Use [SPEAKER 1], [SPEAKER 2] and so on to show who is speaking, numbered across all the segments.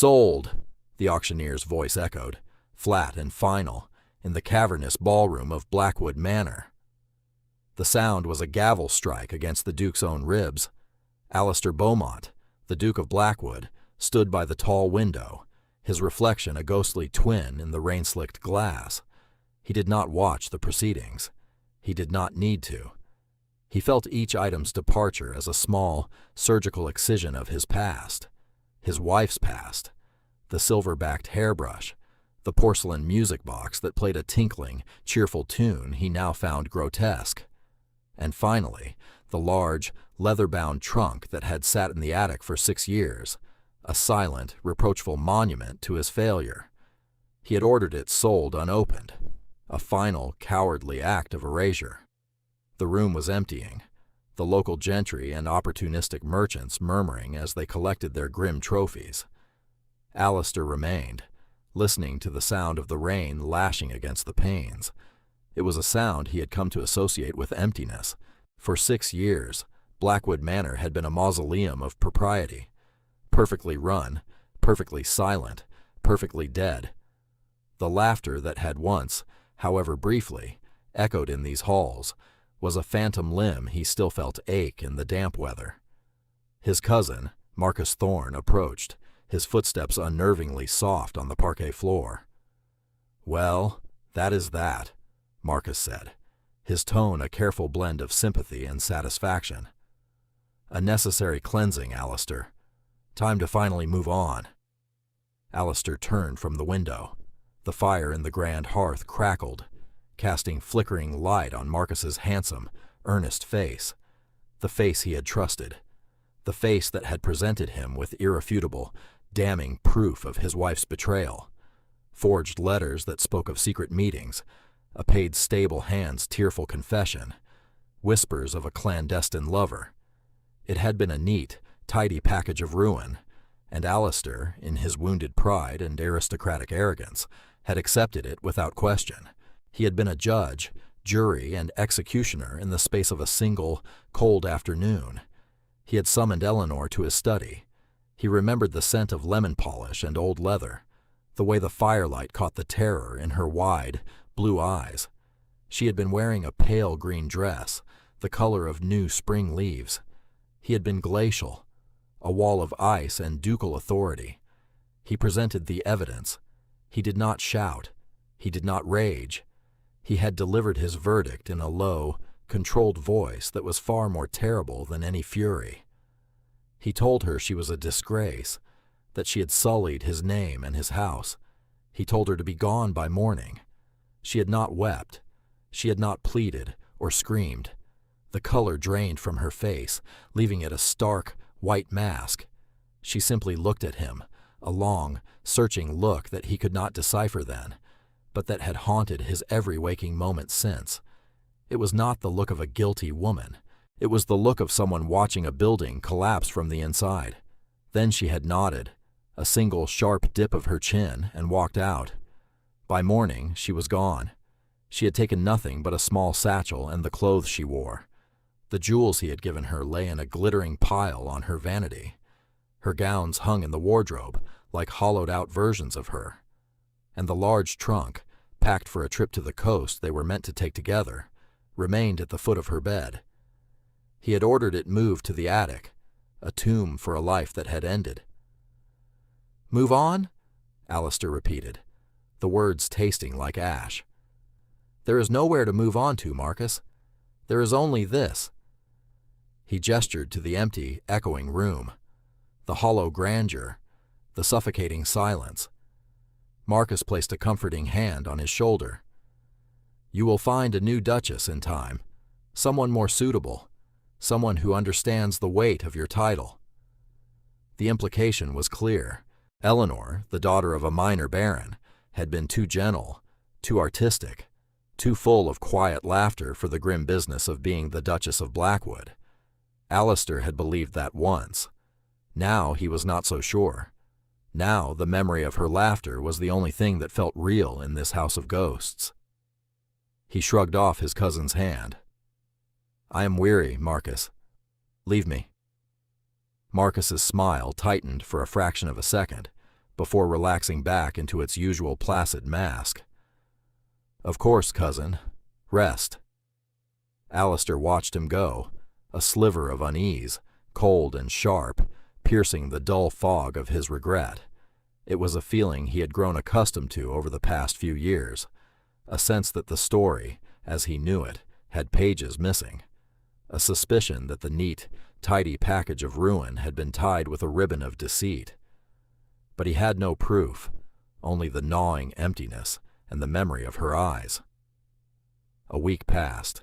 [SPEAKER 1] Sold, the auctioneer's voice echoed, flat and final, in the cavernous ballroom of Blackwood Manor. The sound was a gavel strike against the Duke's own ribs. Alistair Beaumont, the Duke of Blackwood, stood by the tall window, his reflection a ghostly twin in the rain-slicked glass. He did not watch the proceedings. He did not need to. He felt each item's departure as a small, surgical excision of his past. His wife's past. The silver-backed hairbrush, the porcelain music box that played a tinkling, cheerful tune he now found grotesque. And finally, the large, leather-bound trunk that had sat in the attic for 6 years, a silent, reproachful monument to his failure. He had ordered it sold unopened, a final, cowardly act of erasure. The room was emptying, the local gentry and opportunistic merchants murmuring as they collected their grim trophies. Alistair remained, listening to the sound of the rain lashing against the panes. It was a sound he had come to associate with emptiness. For 6 years, Blackwood Manor had been a mausoleum of propriety. Perfectly run, perfectly silent, perfectly dead. The laughter that had once, however briefly, echoed in these halls was a phantom limb he still felt ache in the damp weather. His cousin, Marcus Thorne, approached, his footsteps unnervingly soft on the parquet floor. "Well, that is that," Marcus said, his tone a careful blend of sympathy and satisfaction. "A necessary cleansing, Alistair. Time to finally move on." Alistair turned from the window. The fire in the grand hearth crackled, casting flickering light on Marcus's handsome, earnest face, the face he had trusted, the face that had presented him with irrefutable, damning proof of his wife's betrayal, forged letters that spoke of secret meetings, a paid stable hand's tearful confession, whispers of a clandestine lover. It had been a neat, tidy package of ruin, and Alistair, in his wounded pride and aristocratic arrogance, had accepted it without question. He had been a judge, jury, and executioner in the space of a single, cold afternoon. He had summoned Eleanor to his study. He remembered the scent of lemon polish and old leather, the way the firelight caught the terror in her wide, blue eyes. She had been wearing a pale green dress, the color of new spring leaves. He had been glacial, a wall of ice and ducal authority. He presented the evidence. He did not shout. He did not rage. He had delivered his verdict in a low, controlled voice that was far more terrible than any fury. He told her she was a disgrace, that she had sullied his name and his house. He told her to be gone by morning. She had not wept. She had not pleaded or screamed. The color drained from her face, leaving it a stark, white mask. She simply looked at him, a long, searching look that he could not decipher then, but that had haunted his every waking moment since. It was not the look of a guilty woman. It was the look of someone watching a building collapse from the inside. Then she had nodded, a single sharp dip of her chin, and walked out. By morning, she was gone. She had taken nothing but a small satchel and the clothes she wore. The jewels he had given her lay in a glittering pile on her vanity. Her gowns hung in the wardrobe, like hollowed-out versions of her. And the large trunk, packed for a trip to the coast they were meant to take together, remained at the foot of her bed. He had ordered it moved to the attic, a tomb for a life that had ended. "Move on?" Alistair repeated, the words tasting like ash. "There is nowhere to move on to, Marcus. There is only this." He gestured to the empty, echoing room, the hollow grandeur, the suffocating silence. Marcus placed a comforting hand on his shoulder. "You will find a new duchess in time, someone more suitable, someone who understands the weight of your title." The implication was clear. Eleanor, the daughter of a minor baron, had been too gentle, too artistic, too full of quiet laughter for the grim business of being the Duchess of Blackwood. Alistair had believed that once. Now he was not so sure. Now the memory of her laughter was the only thing that felt real in this house of ghosts. He shrugged off his cousin's hand. "I am weary, Marcus. Leave me." Marcus's smile tightened for a fraction of a second, before relaxing back into its usual placid mask. "Of course, cousin. Rest." Alistair watched him go, a sliver of unease, cold and sharp, piercing the dull fog of his regret. It was a feeling he had grown accustomed to over the past few years, a sense that the story, as he knew it, had pages missing, a suspicion that the neat, tidy package of ruin had been tied with a ribbon of deceit. But he had no proof, only the gnawing emptiness and the memory of her eyes. A week passed.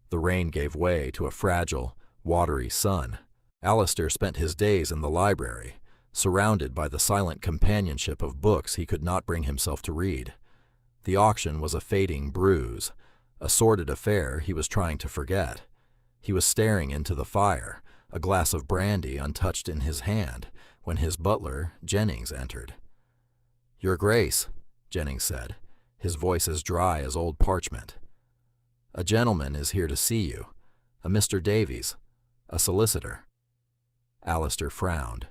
[SPEAKER 1] The rain gave way to a fragile, watery sun. Alistair spent his days in the library, surrounded by the silent companionship of books he could not bring himself to read. The auction was a fading bruise, a sordid affair he was trying to forget. He was staring into the fire, a glass of brandy untouched in his hand, when his butler, Jennings, entered. "Your Grace," Jennings said, his voice as dry as old parchment. "A gentleman is here to see you, a Mr. Davies, a solicitor." Alistair frowned.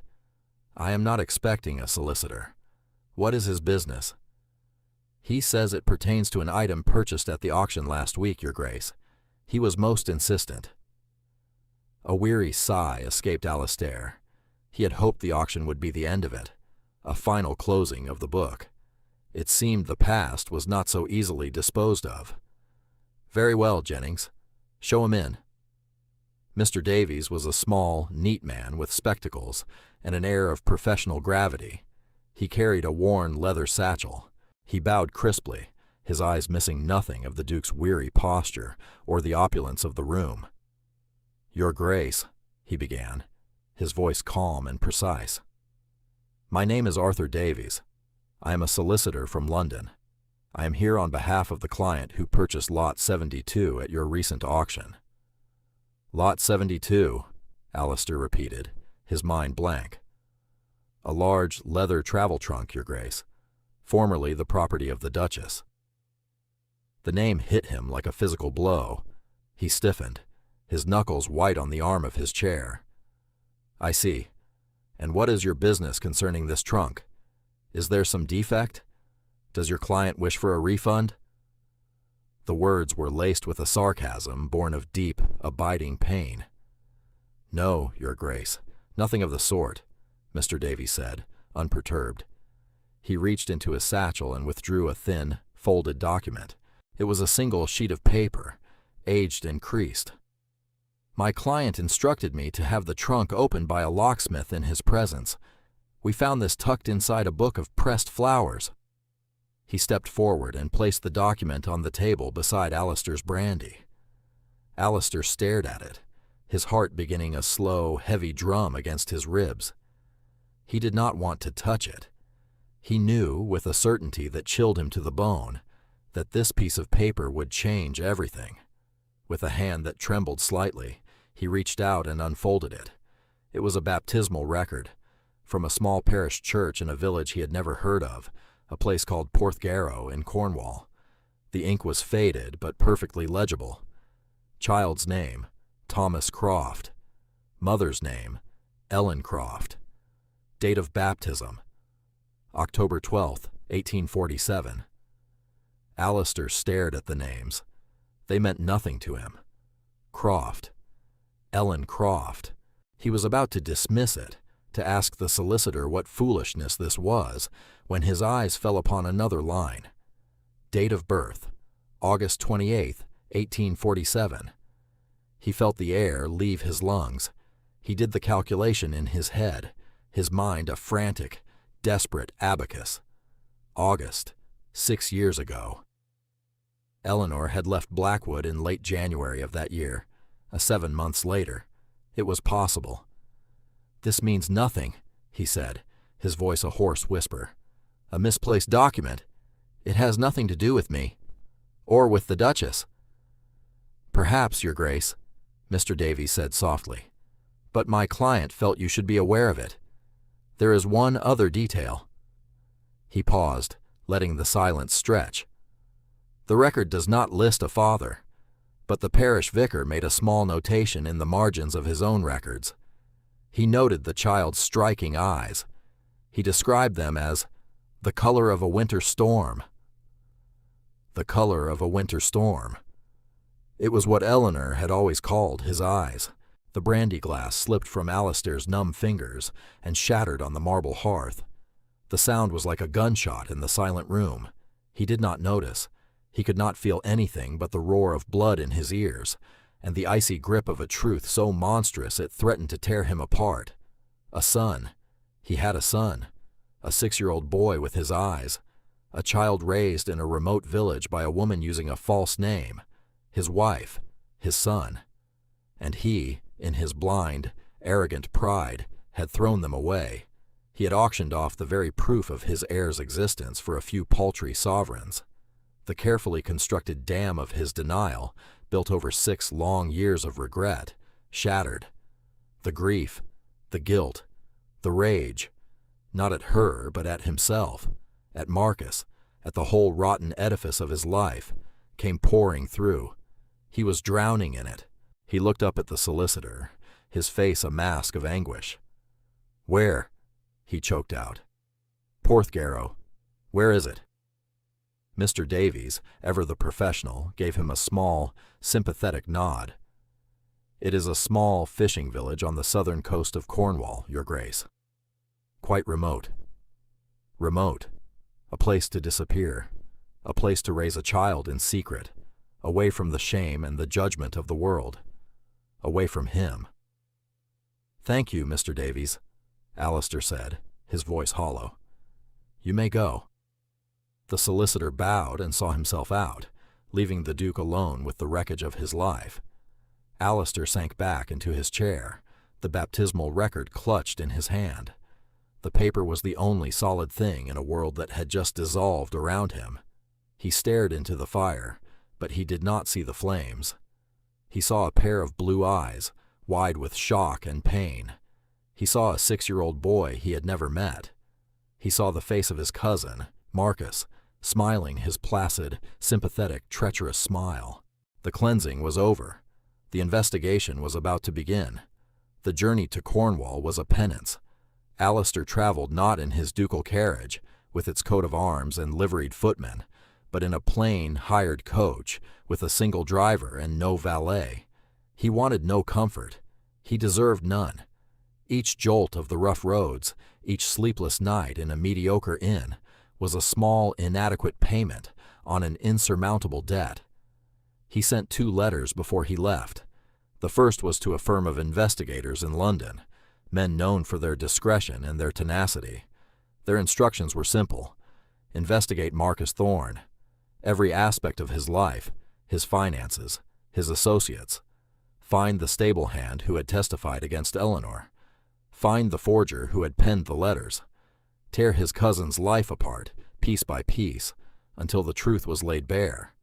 [SPEAKER 1] "I am not expecting a solicitor. What is his business?" "He says it pertains to an item purchased at the auction last week, Your Grace. He was most insistent." A weary sigh escaped Alistair. He had hoped the auction would be the end of it, a final closing of the book. It seemed the past was not so easily disposed of. "Very well, Jennings. Show him in." Mr. Davies was a small, neat man with spectacles and an air of professional gravity. He carried a worn leather satchel. He bowed crisply, his eyes missing nothing of the Duke's weary posture or the opulence of the room. "Your Grace," he began, his voice calm and precise. "My name is Arthur Davies. I am a solicitor from London. I am here on behalf of the client who purchased Lot 72 at your recent auction." "Lot 72, Alistair repeated, his mind blank. "A large leather travel trunk, Your Grace, formerly the property of the Duchess." The name hit him like a physical blow. He stiffened, his knuckles white on the arm of his chair. "I see. And what is your business concerning this trunk? Is there some defect? Does your client wish for a refund?" The words were laced with a sarcasm born of deep, abiding pain. "No, Your Grace, nothing of the sort," Mr. Davies said, unperturbed. He reached into his satchel and withdrew a thin, folded document. It was a single sheet of paper, aged and creased. "My client instructed me to have the trunk opened by a locksmith in his presence. We found this tucked inside a book of pressed flowers." He stepped forward and placed the document on the table beside Alistair's brandy. Alistair stared at it, his heart beginning a slow, heavy drum against his ribs. He did not want to touch it. He knew, with a certainty that chilled him to the bone, that this piece of paper would change everything. With a hand that trembled slightly, he reached out and unfolded it. It was a baptismal record, from a small parish church in a village he had never heard of, a place called Porthgarrow in Cornwall. The ink was faded but perfectly legible. Child's name, Thomas Croft. Mother's name, Ellen Croft. Date of baptism, October 12th, 1847. Alistair stared at the names. They meant nothing to him. Croft. Ellen Croft. He was about to dismiss it, to ask the solicitor what foolishness this was, when his eyes fell upon another line. Date of birth, August 28th, 1847. He felt the air leave his lungs. He did the calculation in his head, his mind a frantic, desperate abacus. August, 6 years ago. Eleanor had left Blackwood in late January of that year, 7 months later. It was possible. "This means nothing," he said, his voice a hoarse whisper. "A misplaced document. It has nothing to do with me. Or with the Duchess." "Perhaps, Your Grace," Mr. Davies said softly. "But my client felt you should be aware of it. There is one other detail." He paused, letting the silence stretch. "The record does not list a father, but the parish vicar made a small notation in the margins of his own records. He noted the child's striking eyes. He described them as the color of a winter storm. The color of a winter storm. It was what Eleanor had always called his eyes. The brandy glass slipped from Alistair's numb fingers and shattered on the marble hearth. The sound was like a gunshot in the silent room. He did not notice. He could not feel anything but the roar of blood in his ears, and the icy grip of a truth so monstrous it threatened to tear him apart. A son. He had a son. A 6-year-old boy with his eyes. A child raised in a remote village by a woman using a false name. His wife. His son. And he, in his blind, arrogant pride, had thrown them away. He had auctioned off the very proof of his heir's existence for a few paltry sovereigns. The carefully constructed dam of his denial, built over 6 long years of regret, shattered. The grief, the guilt, the rage, not at her but at himself, at Marcus, at the whole rotten edifice of his life, came pouring through. He was drowning in it. He looked up at the solicitor, his face a mask of anguish. "Where?" he choked out. "Porthgarrow. Where is it?" Mr. Davies, ever the professional, gave him a small, sympathetic nod. "It is a small fishing village on the southern coast of Cornwall, Your Grace. Quite remote. Remote. A place to disappear. A place to raise a child in secret, away from the shame and the judgment of the world. Away from him." "Thank you, Mr. Davies," Alistair said, his voice hollow. "You may go." The solicitor bowed and saw himself out, leaving the Duke alone with the wreckage of his life. Alistair sank back into his chair, the baptismal record clutched in his hand. The paper was the only solid thing in a world that had just dissolved around him. He stared into the fire, but he did not see the flames. He saw a pair of blue eyes, wide with shock and pain. He saw a 6-year-old boy he had never met. He saw the face of his cousin, Marcus, smiling his placid, sympathetic, treacherous smile. The cleansing was over. The investigation was about to begin. The journey to Cornwall was a penance. Alistair traveled not in his ducal carriage, with its coat of arms and liveried footmen, but in a plain, hired coach, with a single driver and no valet. He wanted no comfort. He deserved none. Each jolt of the rough roads, each sleepless night in a mediocre inn, was a small, inadequate payment on an insurmountable debt. He sent 2 letters before he left. The first was to a firm of investigators in London, men known for their discretion and their tenacity. Their instructions were simple. Investigate Marcus Thorne. Every aspect of his life, his finances, his associates. Find the stable hand who had testified against Eleanor. Find the forger who had penned the letters. Tear his cousin's life apart, piece by piece, until the truth was laid bare.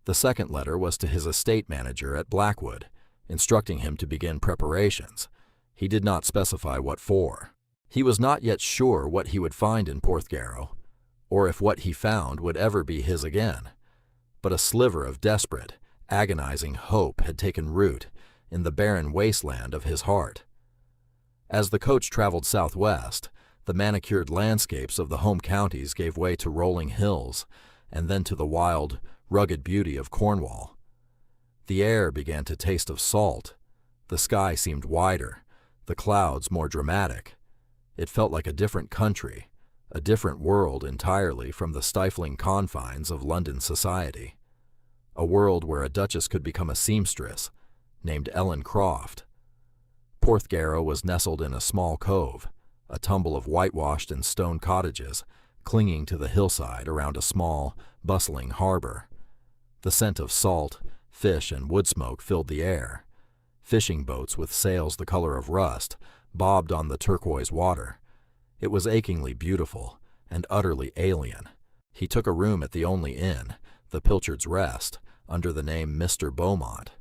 [SPEAKER 1] The second letter was to his estate manager at Blackwood, instructing him to begin preparations. He did not specify what for. He was not yet sure what he would find in Porthgarrow, or if what he found would ever be his again. But a sliver of desperate, agonizing hope had taken root in the barren wasteland of his heart. As the coach traveled southwest, the manicured landscapes of the home counties gave way to rolling hills, and then to the wild, rugged beauty of Cornwall. The air began to taste of salt. The sky seemed wider, the clouds more dramatic. It felt like a different country, a different world entirely from the stifling confines of London society. A world where a duchess could become a seamstress, named Ellen Croft. Porthgarrow was nestled in a small cove, a tumble of whitewashed and stone cottages, clinging to the hillside around a small, bustling harbor. The scent of salt, fish, and wood smoke filled the air. Fishing boats with sails the color of rust bobbed on the turquoise water. It was achingly beautiful and utterly alien. He took a room at the only inn, the Pilchard's Rest, under the name Mr. Beaumont.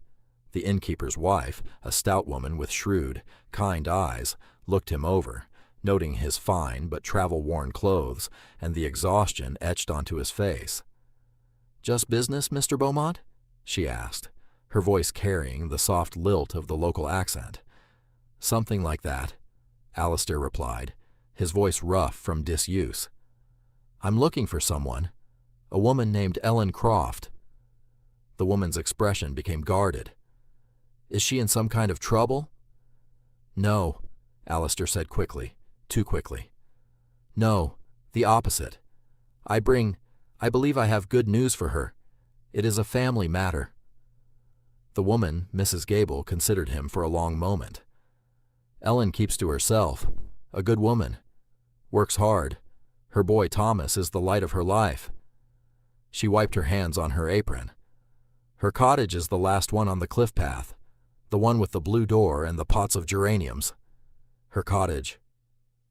[SPEAKER 1] The innkeeper's wife, a stout woman with shrewd, kind eyes, looked him over, noting his fine but travel-worn clothes and the exhaustion etched onto his face. "Just business, Mr. Beaumont?" she asked, her voice carrying the soft lilt of the local accent. "Something like that," Alistair replied, his voice rough from disuse. "I'm looking for someone. A woman named Ellen Croft." The woman's expression became guarded. "Is she in some kind of trouble?" "No," Alistair said quickly, too quickly. "No, the opposite. I believe I have good news for her. It is a family matter." The woman, Mrs. Gable, considered him for a long moment. "Ellen keeps to herself. A good woman. Works hard. Her boy Thomas is the light of her life." She wiped her hands on her apron. "Her cottage is the last one on the cliff path, the one with the blue door and the pots of geraniums. Her cottage.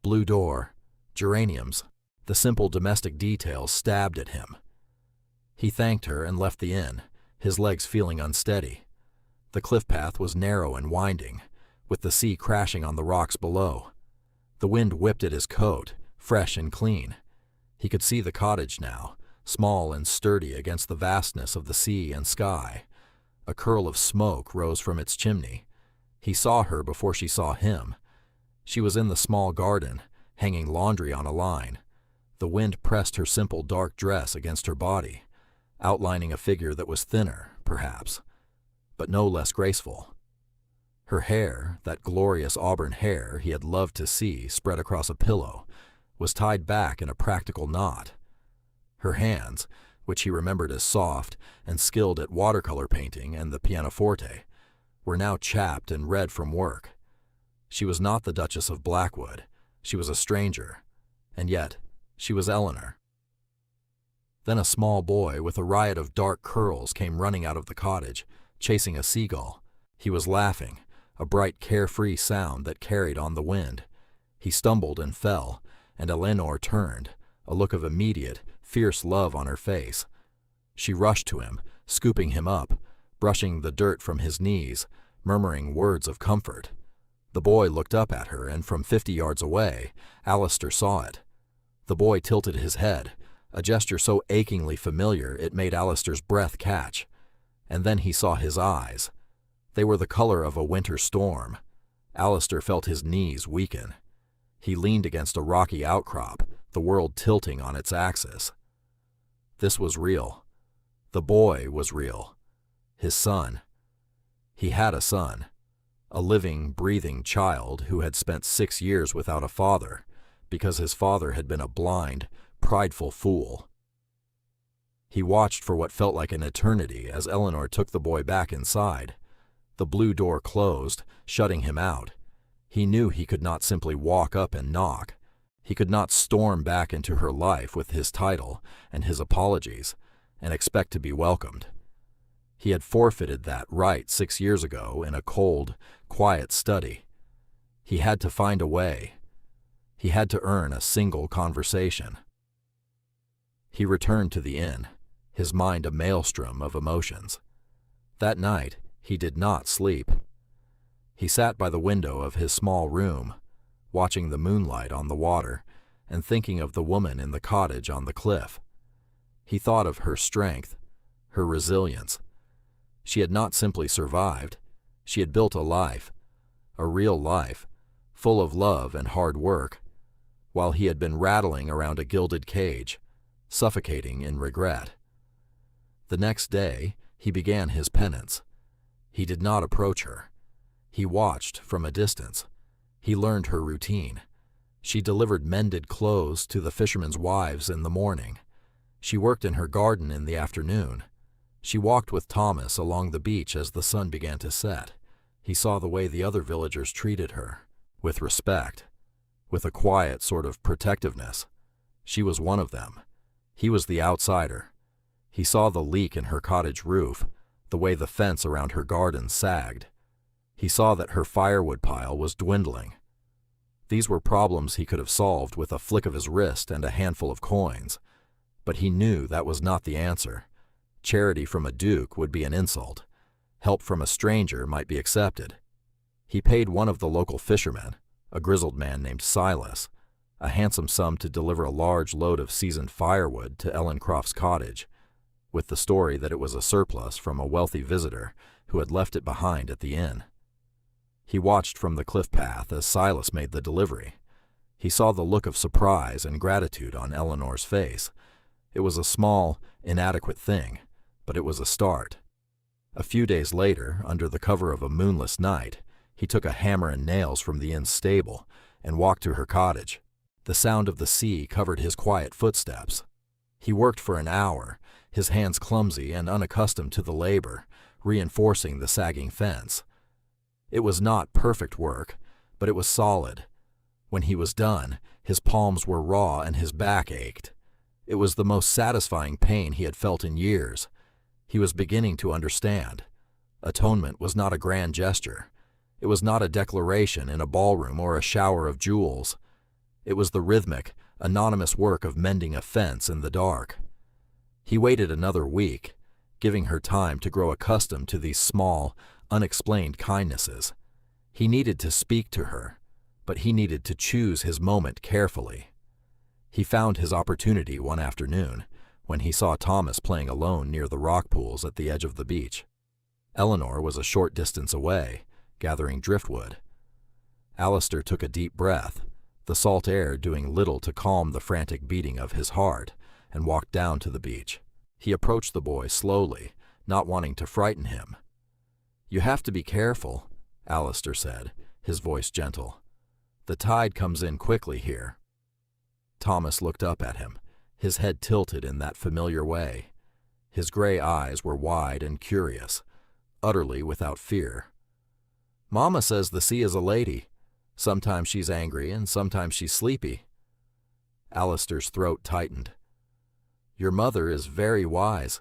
[SPEAKER 1] Blue door. Geraniums." The simple domestic details stabbed at him. He thanked her and left the inn, his legs feeling unsteady. The cliff path was narrow and winding, with the sea crashing on the rocks below. The wind whipped at his coat, fresh and clean. He could see the cottage now, small and sturdy against the vastness of the sea and sky. A curl of smoke rose from its chimney. He saw her before she saw him. She was in the small garden, hanging laundry on a line. The wind pressed her simple dark dress against her body, outlining a figure that was thinner, perhaps, but no less graceful. Her hair, that glorious auburn hair he had loved to see spread across a pillow, was tied back in a practical knot. Her hands, which he remembered as soft and skilled at watercolor painting and the pianoforte, were now chapped and red from work. She was not the Duchess of Blackwood. She was a stranger, and yet she was Eleanor. Then a small boy with a riot of dark curls came running out of the cottage, chasing a seagull. He was laughing, a bright, carefree sound that carried on the wind. He stumbled and fell, and Eleanor turned, a look of immediate, fierce love on her face. She rushed to him, scooping him up, brushing the dirt from his knees, murmuring words of comfort. The boy looked up at her, and from 50 yards away, Alistair saw it. The boy tilted his head, a gesture so achingly familiar it made Alistair's breath catch. And then he saw his eyes. They were the color of a winter storm. Alistair felt his knees weaken. He leaned against a rocky outcrop, the world tilting on its axis. This was real. The boy was real. His son. He had a son. A living, breathing child who had spent 6 years without a father, because his father had been a blind, prideful fool. He watched for what felt like an eternity as Eleanor took the boy back inside. The blue door closed, shutting him out. He knew he could not simply walk up and knock. He could not storm back into her life with his title and his apologies and expect to be welcomed. He had forfeited that right 6 years ago in a cold, quiet study. He had to find a way. He had to earn a single conversation. He returned to the inn, his mind a maelstrom of emotions. That night, he did not sleep. He sat by the window of his small room, watching the moonlight on the water and thinking of the woman in the cottage on the cliff. He thought of her strength, her resilience. She had not simply survived. She had built a life, a real life, full of love and hard work, while he had been rattling around a gilded cage, suffocating in regret. The next day, he began his penance. He did not approach her. He watched from a distance. He learned her routine. She delivered mended clothes to the fishermen's wives in the morning. She worked in her garden in the afternoon. She walked with Thomas along the beach as the sun began to set. He saw the way the other villagers treated her, with respect, with a quiet sort of protectiveness. She was one of them. He was the outsider. He saw the leak in her cottage roof, the way the fence around her garden sagged. He saw that her firewood pile was dwindling. These were problems he could have solved with a flick of his wrist and a handful of coins, but he knew that was not the answer. Charity from a duke would be an insult. Help from a stranger might be accepted. He paid one of the local fishermen, a grizzled man named Silas, a handsome sum to deliver a large load of seasoned firewood to Ellen Croft's cottage, with the story that it was a surplus from a wealthy visitor who had left it behind at the inn. He watched from the cliff path as Silas made the delivery. He saw the look of surprise and gratitude on Eleanor's face. It was a small, inadequate thing, but it was a start. A few days later, under the cover of a moonless night, he took a hammer and nails from the inn's stable and walked to her cottage. The sound of the sea covered his quiet footsteps. He worked for an hour, his hands clumsy and unaccustomed to the labor, reinforcing the sagging fence. It was not perfect work, but it was solid. When he was done, his palms were raw and his back ached. It was the most satisfying pain he had felt in years. He was beginning to understand. Atonement was not a grand gesture. It was not a declaration in a ballroom or a shower of jewels. It was the rhythmic, anonymous work of mending a fence in the dark. He waited another week, giving her time to grow accustomed to these small, unexplained kindnesses. He needed to speak to her, but he needed to choose his moment carefully. He found his opportunity one afternoon when he saw Thomas playing alone near the rock pools at the edge of the beach. Eleanor was a short distance away, gathering driftwood. Alistair took a deep breath, the salt air doing little to calm the frantic beating of his heart, and walked down to the beach. He approached the boy slowly, not wanting to frighten him. "You have to be careful," Alistair said, his voice gentle. "The tide comes in quickly here." Thomas looked up at him, his head tilted in that familiar way. His gray eyes were wide and curious, utterly without fear. "Mama says the sea is a lady. Sometimes she's angry and sometimes she's sleepy." Alistair's throat tightened. "Your mother is very wise."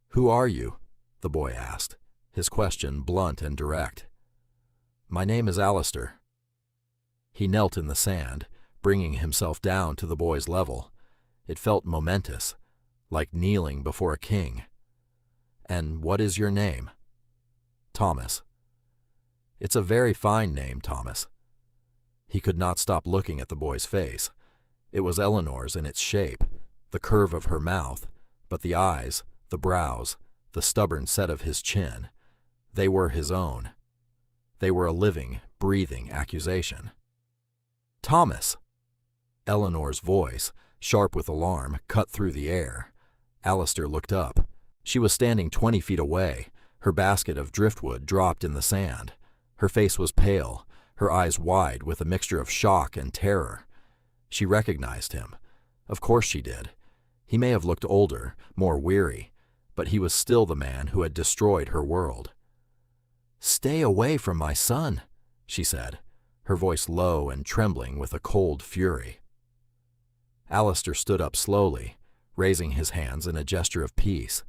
[SPEAKER 1] "Who are you?" the boy asked, his question blunt and direct. "My name is Alistair." He knelt in the sand, bringing himself down to the boy's level. It felt momentous, like kneeling before a king. "And what is your name?" "Thomas." "It's a very fine name, Thomas." He could not stop looking at the boy's face. It was Eleanor's in its shape, the curve of her mouth, but the eyes, the brows, the stubborn set of his chin, they were his own. They were a living, breathing accusation. "Thomas!" Eleanor's voice, sharp with alarm, cut through the air. Alistair looked up. She was standing 20 feet away, her basket of driftwood dropped in the sand. Her face was pale, her eyes wide with a mixture of shock and terror. She recognized him. Of course she did. He may have looked older, more weary, but he was still the man who had destroyed her world. "Stay away from my son," she said, her voice low and trembling with a cold fury. Alistair stood up slowly, raising his hands in a gesture of peace.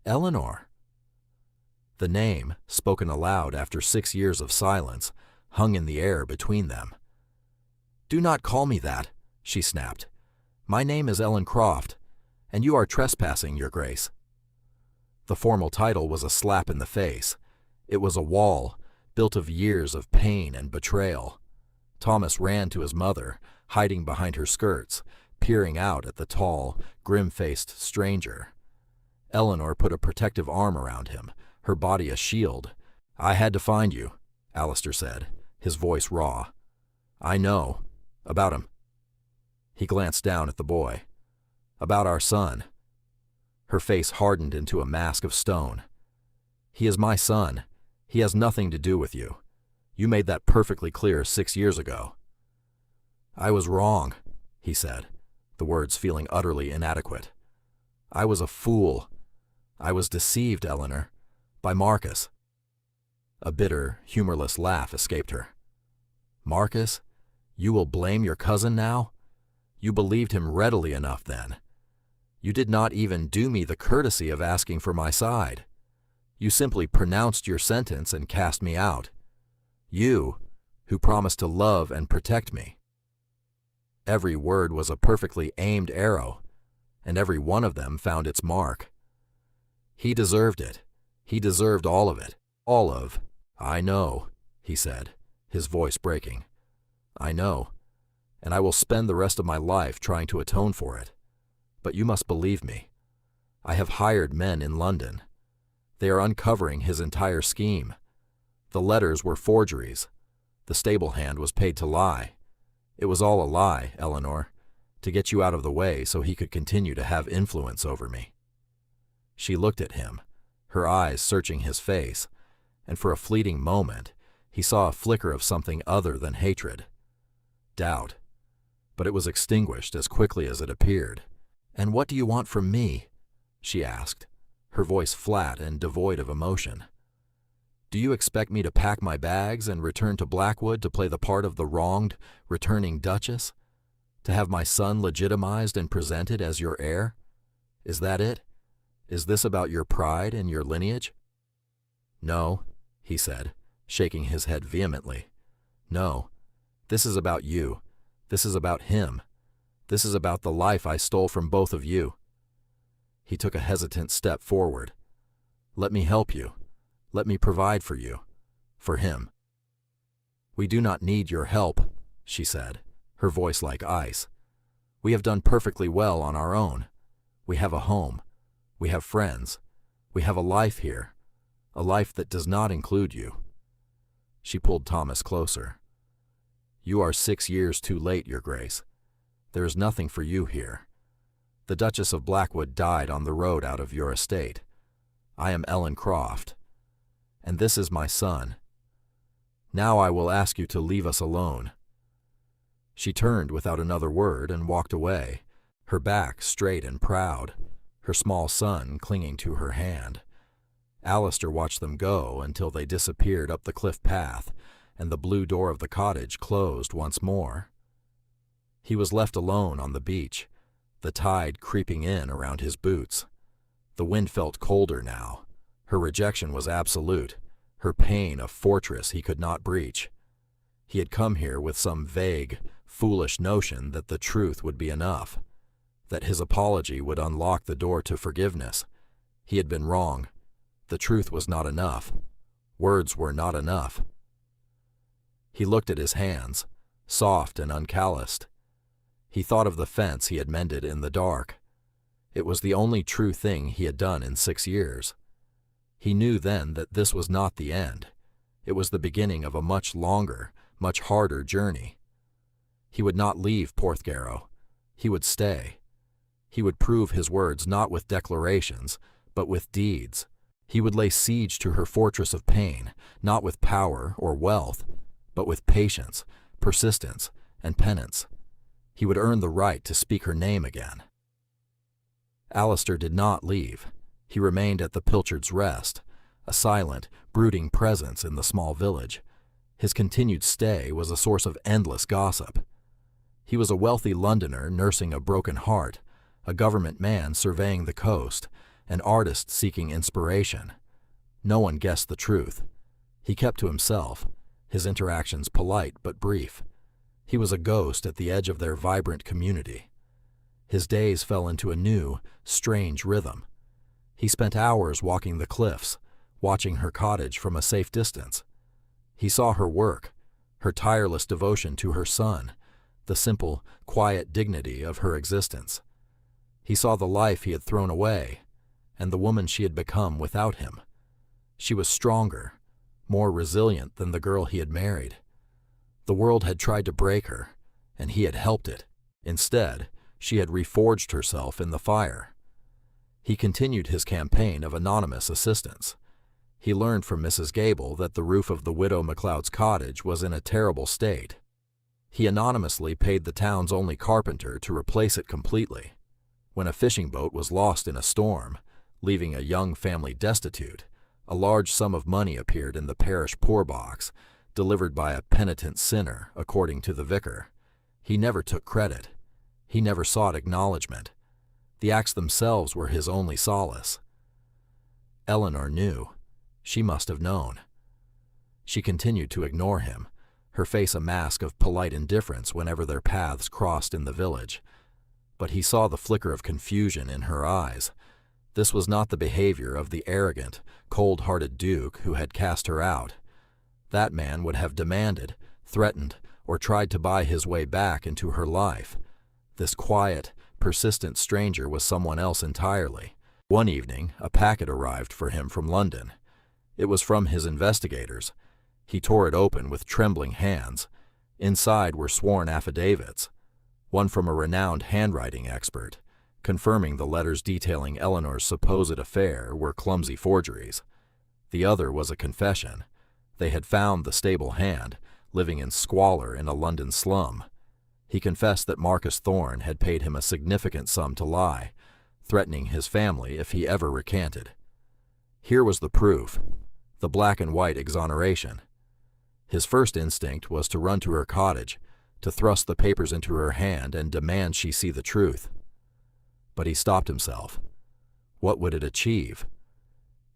[SPEAKER 1] "Eleanor." The name, spoken aloud after 6 years of silence, hung in the air between them. "Do not call me that," she snapped. "My name is Ellen Croft, and you are trespassing, Your Grace." The formal title was a slap in the face. It was a wall, built of years of pain and betrayal. Thomas ran to his mother, hiding behind her skirts, peering out at the tall, grim-faced stranger. Eleanor put a protective arm around him, her body a shield. "I had to find you," Alistair said, his voice raw. "I know. About him." He glanced down at the boy. "About our son." Her face hardened into a mask of stone. "He is my son. He has nothing to do with you. You made that perfectly clear 6 years ago." "I was wrong," he said, the words feeling utterly inadequate. "I was a fool. I was deceived, Eleanor, by Marcus." A bitter, humorless laugh escaped her. "Marcus? You will blame your cousin now? You believed him readily enough then. You did not even do me the courtesy of asking for my side. You simply pronounced your sentence and cast me out. You, who promised to love and protect me." Every word was a perfectly aimed arrow, and every one of them found its mark. He deserved it. He deserved all of it. All of, "I know," he said, his voice breaking. "I know, and I will spend the rest of my life trying to atone for it. But you must believe me. I have hired men in London. They are uncovering his entire scheme. The letters were forgeries. The stable hand was paid to lie. It was all a lie, Eleanor, to get you out of the way so he could continue to have influence over me." She looked at him, her eyes searching his face, and for a fleeting moment, he saw a flicker of something other than hatred. Doubt. But it was extinguished as quickly as it appeared. "And what do you want from me?" she asked, her voice flat and devoid of emotion. "Do you expect me to pack my bags and return to Blackwood to play the part of the wronged, returning Duchess? To have my son legitimized and presented as your heir? Is that it? Is this about your pride and your lineage?" "No," he said, shaking his head vehemently. "No. This is about you. This is about him. This is about the life I stole from both of you." He took a hesitant step forward. "Let me help you. Let me provide for you. For him." "We do not need your help," she said, her voice like ice. "We have done perfectly well on our own. We have a home. We have friends. We have a life here. A life that does not include you." She pulled Thomas closer. "You are 6 years too late, Your Grace. There is nothing for you here. The Duchess of Blackwood died on the road out of your estate. I am Ellen Croft. And this is my son. Now I will ask you to leave us alone." She turned without another word and walked away, her back straight and proud, her small son clinging to her hand. Alistair watched them go until they disappeared up the cliff path, and the blue door of the cottage closed once more. He was left alone on the beach, the tide creeping in around his boots. The wind felt colder now. Her rejection was absolute, her pain a fortress he could not breach. He had come here with some vague, foolish notion that the truth would be enough, that his apology would unlock the door to forgiveness. He had been wrong. The truth was not enough. Words were not enough. He looked at his hands, soft and uncalloused. He thought of the fence he had mended in the dark. It was the only true thing he had done in 6 years. He knew then that this was not the end. It was the beginning of a much longer, much harder journey. He would not leave Porthgarrow. He would stay. He would prove his words not with declarations, but with deeds. He would lay siege to her fortress of pain, not with power or wealth, but with patience, persistence, and penance. He would earn the right to speak her name again. Alistair did not leave. He remained at the Pilchard's Rest, a silent, brooding presence in the small village. His continued stay was a source of endless gossip. He was a wealthy Londoner nursing a broken heart, a government man surveying the coast, an artist seeking inspiration. No one guessed the truth. He kept to himself, his interactions polite but brief. He was a ghost at the edge of their vibrant community. His days fell into a new, strange rhythm. He spent hours walking the cliffs, watching her cottage from a safe distance. He saw her work, her tireless devotion to her son, the simple, quiet dignity of her existence. He saw the life he had thrown away, and the woman she had become without him. She was stronger, more resilient than the girl he had married. The world had tried to break her, and he had helped it. Instead, she had reforged herself in the fire. He continued his campaign of anonymous assistance. He learned from Mrs. Gable that the roof of the widow MacLeod's cottage was in a terrible state. He anonymously paid the town's only carpenter to replace it completely. When a fishing boat was lost in a storm, leaving a young family destitute, a large sum of money appeared in the parish poor box, delivered by a penitent sinner, according to the vicar. He never took credit. He never sought acknowledgement. The acts themselves were his only solace. Eleanor knew. She must have known. She continued to ignore him, her face a mask of polite indifference whenever their paths crossed in the village. But he saw the flicker of confusion in her eyes. This was not the behavior of the arrogant, cold-hearted duke who had cast her out. That man would have demanded, threatened, or tried to buy his way back into her life. This quiet, persistent stranger was someone else entirely. One evening, a packet arrived for him from London. It was from his investigators. He tore it open with trembling hands. Inside were sworn affidavits, one from a renowned handwriting expert, confirming the letters detailing Eleanor's supposed affair were clumsy forgeries. The other was a confession. They had found the stable hand, living in squalor in a London slum. He confessed that Marcus Thorne had paid him a significant sum to lie, threatening his family if he ever recanted. Here was the proof, the black and white exoneration. His first instinct was to run to her cottage, to thrust the papers into her hand and demand she see the truth. But he stopped himself. What would it achieve?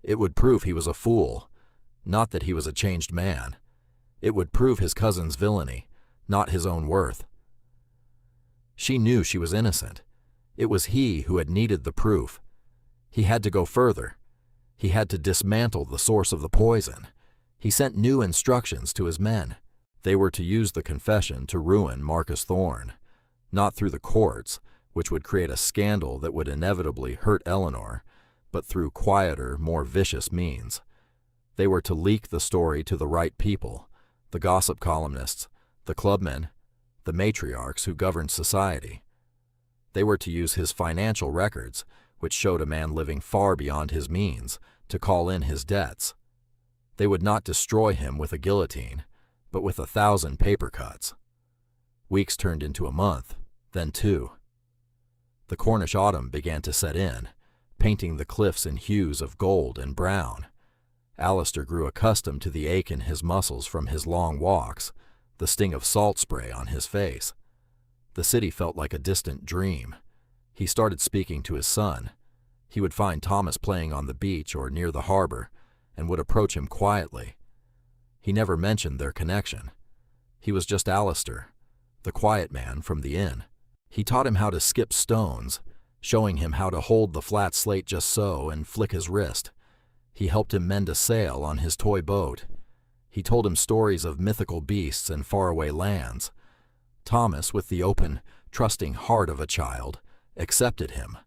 [SPEAKER 1] It would prove he was a fool, not that he was a changed man. It would prove his cousin's villainy, not his own worth. She knew she was innocent. It was he who had needed the proof. He had to go further. He had to dismantle the source of the poison. He sent new instructions to his men. They were to use the confession to ruin Marcus Thorne, not through the courts, which would create a scandal that would inevitably hurt Eleanor, but through quieter, more vicious means. They were to leak the story to the right people, the gossip columnists, the clubmen, the matriarchs who governed society. They were to use his financial records, which showed a man living far beyond his means, to call in his debts. They would not destroy him with a guillotine, but with 1,000 paper cuts. Weeks turned into a month, then 2. The Cornish autumn began to set in, painting the cliffs in hues of gold and brown. Alistair grew accustomed to the ache in his muscles from his long walks, the sting of salt spray on his face. The city felt like a distant dream. He started speaking to his son. He would find Thomas playing on the beach or near the harbor, and would approach him quietly. He never mentioned their connection. He was just Alistair, the quiet man from the inn. He taught him how to skip stones, showing him how to hold the flat slate just so and flick his wrist. He helped him mend a sail on his toy boat. He told him stories of mythical beasts and faraway lands. Thomas, with the open, trusting heart of a child, accepted him.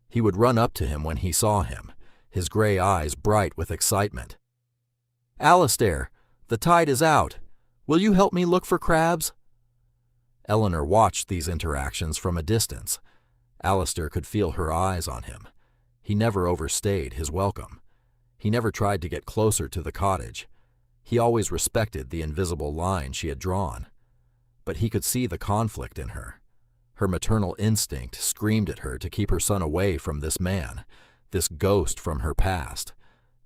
[SPEAKER 1] He would run up to him when he saw him, his gray eyes bright with excitement. "Alistair, the tide is out. Will you help me look for crabs?" Eleanor watched these interactions from a distance. Alistair could feel her eyes on him. He never overstayed his welcome. He never tried to get closer to the cottage. He always respected the invisible line she had drawn. But he could see the conflict in her. Her maternal instinct screamed at her to keep her son away from this man, this ghost from her past.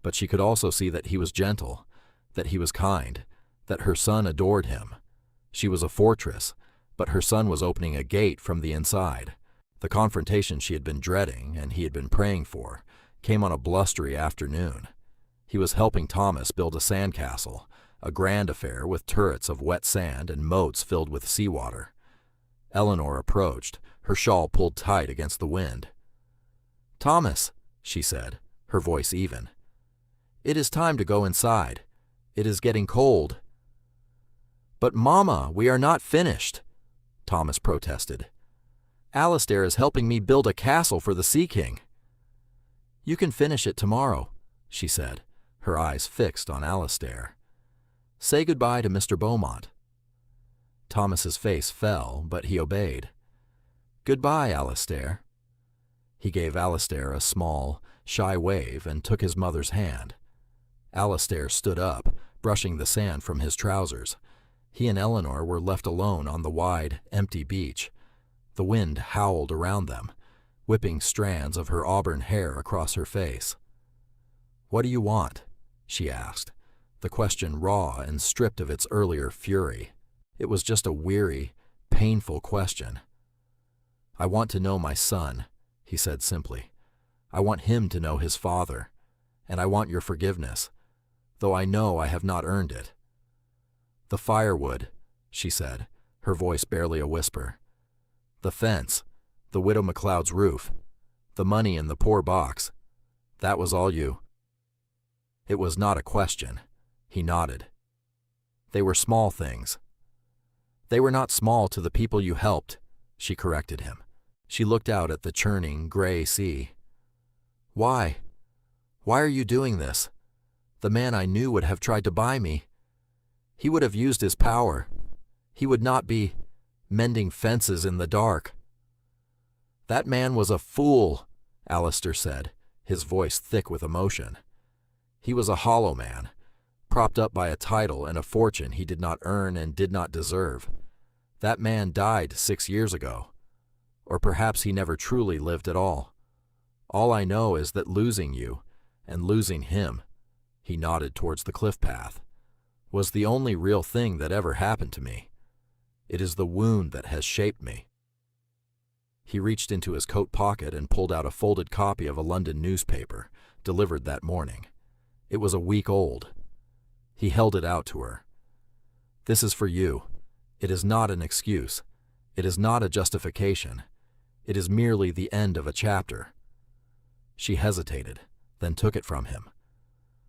[SPEAKER 1] But she could also see that he was gentle, that he was kind, that her son adored him. She was a fortress, but her son was opening a gate from the inside. The confrontation she had been dreading, and he had been praying for, came on a blustery afternoon. He was helping Thomas build a sandcastle, a grand affair with turrets of wet sand and moats filled with seawater. Eleanor approached, her shawl pulled tight against the wind. "Thomas," she said, her voice even, "it is time to go inside. It is getting cold." "But Mama, we are not finished," Thomas protested. "Alistair is helping me build a castle for the Sea King." "You can finish it tomorrow," she said, her eyes fixed on Alistair. "Say goodbye to Mr. Beaumont." Thomas's face fell, but he obeyed. "Goodbye, Alistair." He gave Alistair a small, shy wave and took his mother's hand. Alistair stood up, brushing the sand from his trousers. He and Eleanor were left alone on the wide, empty beach. The wind howled around them, whipping strands of her auburn hair across her face. "What do you want?" she asked, the question raw and stripped of its earlier fury. It was just a weary, painful question. "I want to know my son," he said simply. "I want him to know his father, and I want your forgiveness, though I know I have not earned it." "The firewood," she said, her voice barely a whisper. "The fence, the Widow MacLeod's roof, the money in the poor box. That was all you." It was not a question. He nodded. "They were small things." "They were not small to the people you helped," she corrected him. She looked out at the churning, gray sea. "Why? Why are you doing this? The man I knew would have tried to buy me. He would have used his power. He would not be mending fences in the dark. That man was a fool, Alistair said, his voice thick with emotion. He was a hollow man, propped up by a title and a fortune he did not earn and did not deserve. That man died 6 years ago. Or perhaps he never truly lived at all. All I know is that losing you, and losing him, he nodded towards the cliff path, was the only real thing that ever happened to me. It is the wound that has shaped me. He reached into his coat pocket and pulled out a folded copy of a London newspaper, delivered that morning. It was a week old. He held it out to her. This is for you. It is not an excuse. It is not a justification. It is merely the end of a chapter. She hesitated, then took it from him.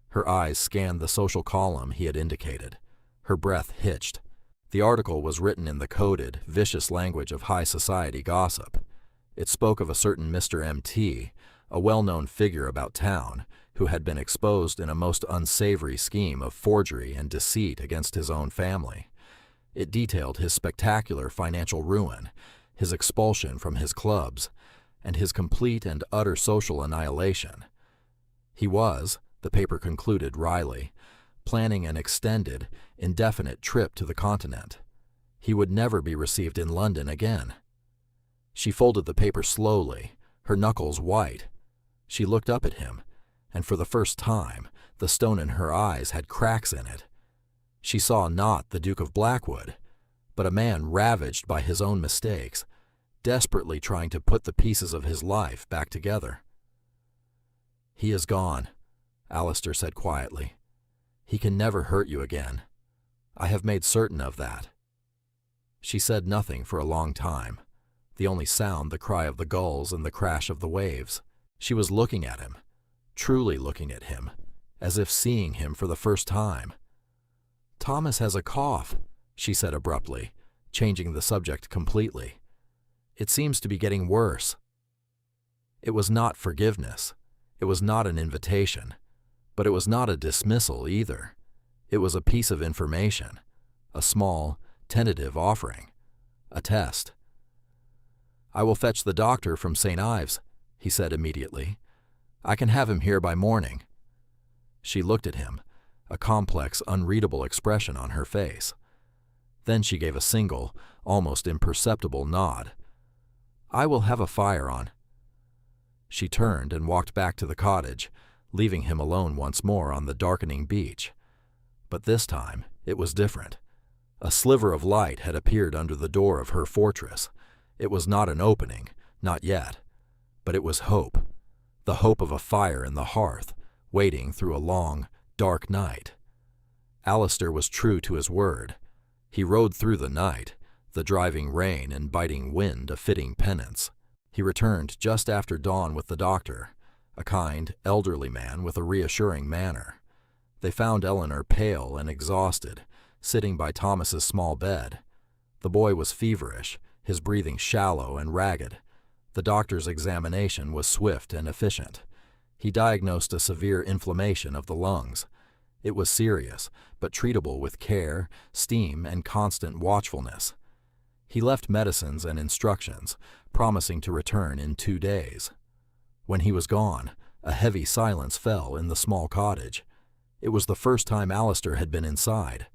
[SPEAKER 1] Her eyes scanned the social column he had indicated. Her breath hitched. The article was written in the coded, vicious language of high society gossip. It spoke of a certain Mr. M.T., a well-known figure about town, who had been exposed in a most unsavory scheme of forgery and deceit against his own family. It detailed his spectacular financial ruin, his expulsion from his clubs, and his complete and utter social annihilation. He was, the paper concluded wryly, planning an extended, indefinite trip to the continent. He would never be received in London again. She folded the paper slowly, her knuckles white. She looked up at him, and for the first time, the stone in her eyes had cracks in it. She saw not the Duke of Blackwood, but a man ravaged by his own mistakes, desperately trying to put the pieces of his life back together. He is gone, Alistair said quietly. He can never hurt you again. I have made certain of that. She said nothing for a long time, the only sound the cry of the gulls and the crash of the waves. She was looking at him, truly looking at him, as if seeing him for the first time. Thomas has a cough, she said abruptly, changing the subject completely. It seems to be getting worse. It was not forgiveness. It was not an invitation. But it was not a dismissal either. It was a piece of information, a small, tentative offering, a test. I will fetch the doctor from St. Ives, he said immediately. I can have him here by morning. She looked at him, a complex, unreadable expression on her face. Then she gave a single, almost imperceptible nod. I will have a fire on. She turned and walked back to the cottage, leaving him alone once more on the darkening beach. But this time it was different. A sliver of light had appeared under the door of her fortress. It was not an opening, not yet, but it was hope, the hope of a fire in the hearth, waiting through a long, dark night. Alistair was true to his word. He rode through the night, the driving rain and biting wind a fitting penance. He returned just after dawn with the doctor, a kind, elderly man with a reassuring manner. They found Eleanor pale and exhausted, sitting by Thomas's small bed. The boy was feverish, his breathing shallow and ragged. The doctor's examination was swift and efficient. He diagnosed a severe inflammation of the lungs. It was serious, but treatable with care, steam, and constant watchfulness. He left medicines and instructions, promising to return in 2 days. When he was gone, a heavy silence fell in the small cottage. It was the first time Alistair had been inside.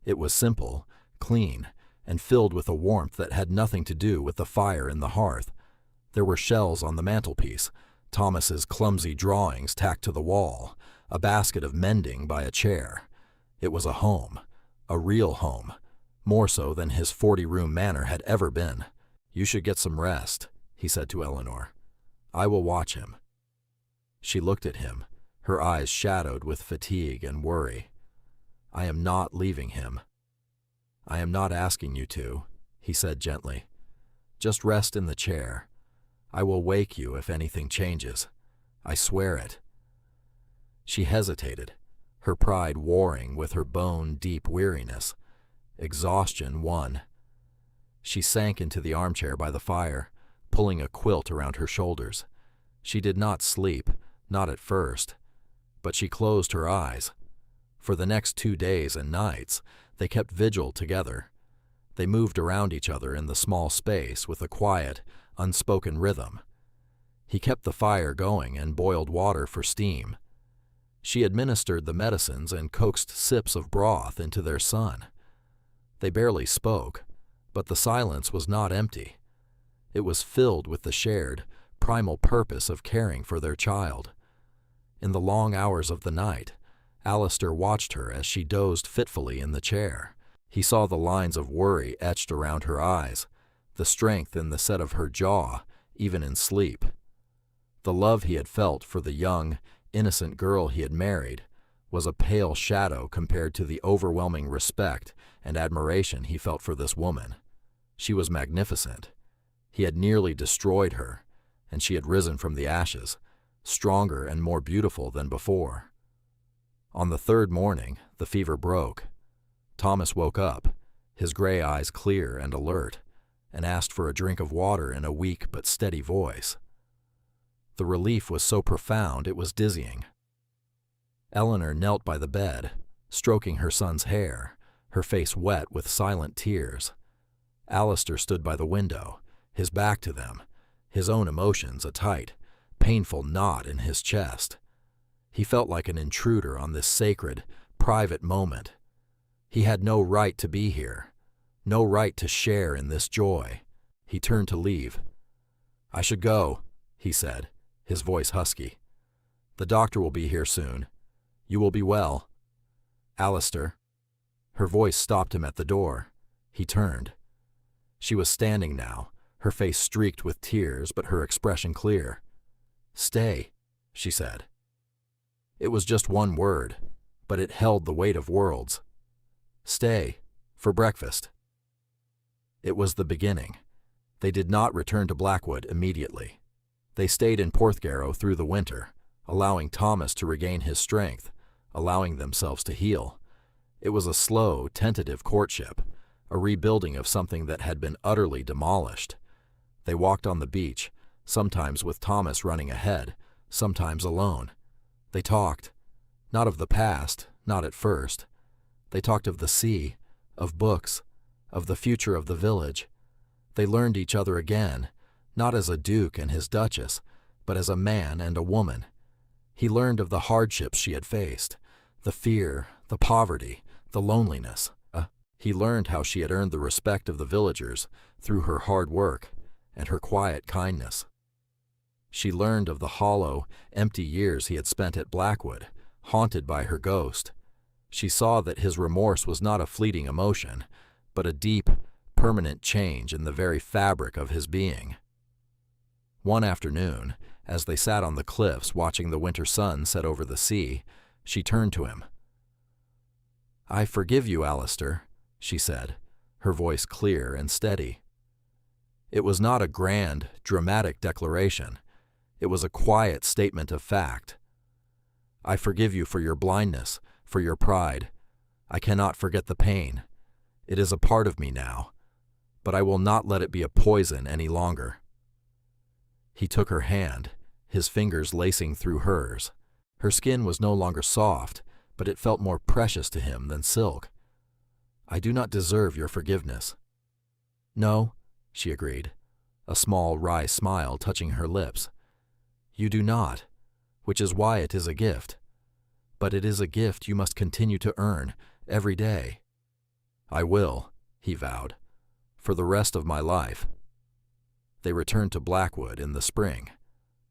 [SPEAKER 1] It was simple, clean, and filled with a warmth that had nothing to do with the fire in the hearth. There were shells on the mantelpiece, Thomas's clumsy drawings tacked to the wall, a basket of mending by a chair. It was a home, a real home, more so than his 40-room manor had ever been. You should get some rest, he said to Eleanor. I will watch him. She looked at him, her eyes shadowed with fatigue and worry. I am not leaving him. I am not asking you to, he said gently. Just rest in the chair. I will wake you if anything changes. I swear it. She hesitated, her pride warring with her bone-deep weariness. Exhaustion won. She sank into the armchair by the fire, pulling a quilt around her shoulders. She did not sleep, not at first, but she closed her eyes. For the next 2 days and nights, they kept vigil together. They moved around each other in the small space with a quiet, unspoken rhythm. He kept the fire going and boiled water for steam. She administered the medicines and coaxed sips of broth into their son. They barely spoke, but the silence was not empty. It was filled with the shared, primal purpose of caring for their child. In the long hours of the night, Alistair watched her as she dozed fitfully in the chair. He saw the lines of worry etched around her eyes, the strength in the set of her jaw, even in sleep. The love he had felt for the young, innocent girl he had married was a pale shadow compared to the overwhelming respect and admiration he felt for this woman. She was magnificent. He had nearly destroyed her, and she had risen from the ashes, stronger and more beautiful than before. On the third morning, the fever broke. Thomas woke up, his gray eyes clear and alert, and asked for a drink of water in a weak but steady voice. The relief was so profound it was dizzying. Eleanor knelt by the bed, stroking her son's hair, her face wet with silent tears. Alistair stood by the window, his back to them, his own emotions a tight, painful knot in his chest. He felt like an intruder on this sacred, private moment. He had no right to be here, no right to share in this joy. He turned to leave. "I should go," he said, his voice husky. "The doctor will be here soon. You will be well." "Alistair." Her voice stopped him at the door. He turned. She was standing now, her face streaked with tears but her expression clear. "Stay," she said. It was just one word, but it held the weight of worlds. "Stay, for breakfast." It was the beginning. They did not return to Blackwood immediately. They stayed in Porthgarrow through the winter, allowing Thomas to regain his strength, allowing themselves to heal. It was a slow, tentative courtship, a rebuilding of something that had been utterly demolished. They walked on the beach, sometimes with Thomas running ahead, sometimes alone. They talked, not of the past, not at first. They talked of the sea, of books, of the future of the village. They learned each other again, not as a duke and his duchess, but as a man and a woman. He learned of the hardships she had faced, the fear, the poverty, the loneliness. He learned how she had earned the respect of the villagers through her hard work and her quiet kindness. She learned of the hollow, empty years he had spent at Blackwood, haunted by her ghost. She saw that his remorse was not a fleeting emotion, but a deep, permanent change in the very fabric of his being. One afternoon, as they sat on the cliffs watching the winter sun set over the sea, she turned to him. "I forgive you, Alistair," she said, her voice clear and steady. It was not a grand, dramatic declaration. It was a quiet statement of fact. "I forgive you for your blindness, for your pride. I cannot forget the pain. It is a part of me now, but I will not let it be a poison any longer." He took her hand, his fingers lacing through hers. Her skin was no longer soft, but it felt more precious to him than silk. "I do not deserve your forgiveness." "No," she agreed, a small, wry smile touching her lips. "You do not, which is why it is a gift. But it is a gift you must continue to earn every day." "I will," he vowed, "for the rest of my life." They returned to Blackwood in the spring.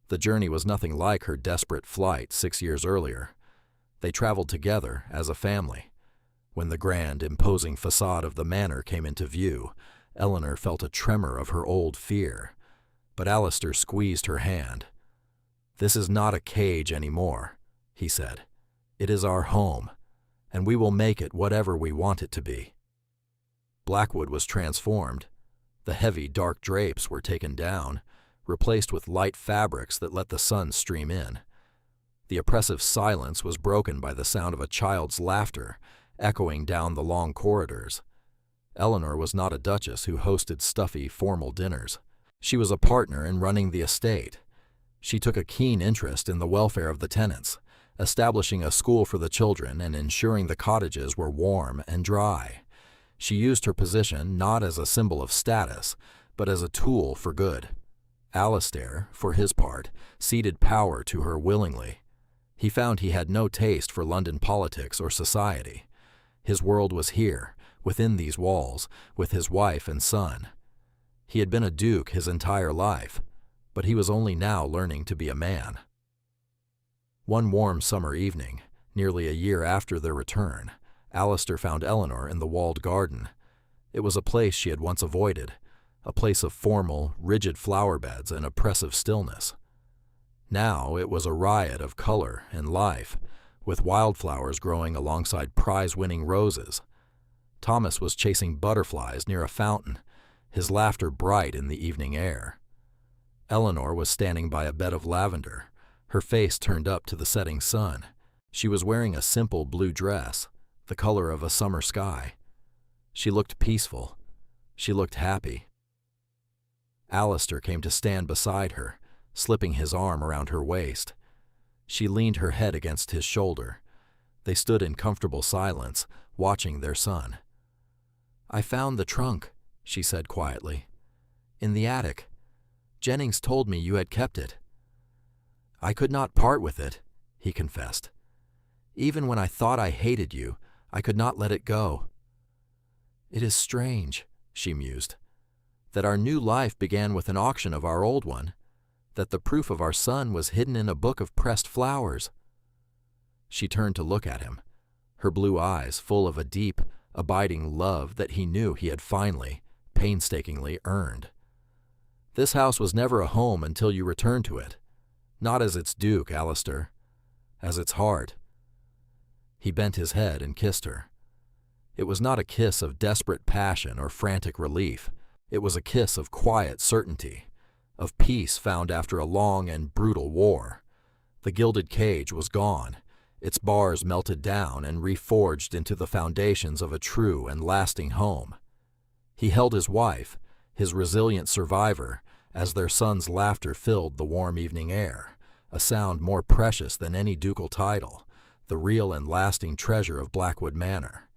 [SPEAKER 1] The journey was nothing like her desperate flight 6 years earlier. They traveled together as a family. When the grand, imposing facade of the manor came into view, Eleanor felt a tremor of her old fear, but Alistair squeezed her hand. "This is not a cage anymore," he said. "It is our home, and we will make it whatever we want it to be." Blackwood was transformed. The heavy, dark drapes were taken down, replaced with light fabrics that let the sun stream in. The oppressive silence was broken by the sound of a child's laughter, echoing down the long corridors. Eleanor was not a duchess who hosted stuffy, formal dinners. She was a partner in running the estate. She took a keen interest in the welfare of the tenants, establishing a school for the children and ensuring the cottages were warm and dry. She used her position not as a symbol of status, but as a tool for good. Alistair, for his part, ceded power to her willingly. He found he had no taste for London politics or society. His world was here, within these walls, with his wife and son. He had been a duke his entire life, but he was only now learning to be a man. One warm summer evening, nearly a year after their return, Alistair found Eleanor in the walled garden. It was a place she had once avoided, a place of formal, rigid flower beds and oppressive stillness. Now it was a riot of color and life, with wildflowers growing alongside prize-winning roses. Thomas was chasing butterflies near a fountain, his laughter bright in the evening air. Eleanor was standing by a bed of lavender, her face turned up to the setting sun. She was wearing a simple blue dress, the color of a summer sky. She looked peaceful. She looked happy. Alistair came to stand beside her, slipping his arm around her waist. She leaned her head against his shoulder. They stood in comfortable silence, watching their son. "I found the trunk," she said quietly. "In the attic. Jennings told me you had kept it." "I could not part with it," he confessed. "Even when I thought I hated you, I could not let it go." "It is strange," she mused, "that our new life began with an auction of our old one, that the proof of our son was hidden in a book of pressed flowers." She turned to look at him, her blue eyes full of a deep, abiding love that he knew he had finally, painstakingly earned. "This house was never a home until you returned to it. Not as its duke, Alistair. As its heart." He bent his head and kissed her. It was not a kiss of desperate passion or frantic relief. It was a kiss of quiet certainty, of peace found after a long and brutal war. The gilded cage was gone, its bars melted down and reforged into the foundations of a true and lasting home. He held his wife, his resilient survivor, as their son's laughter filled the warm evening air, a sound more precious than any ducal title, the real and lasting treasure of Blackwood Manor.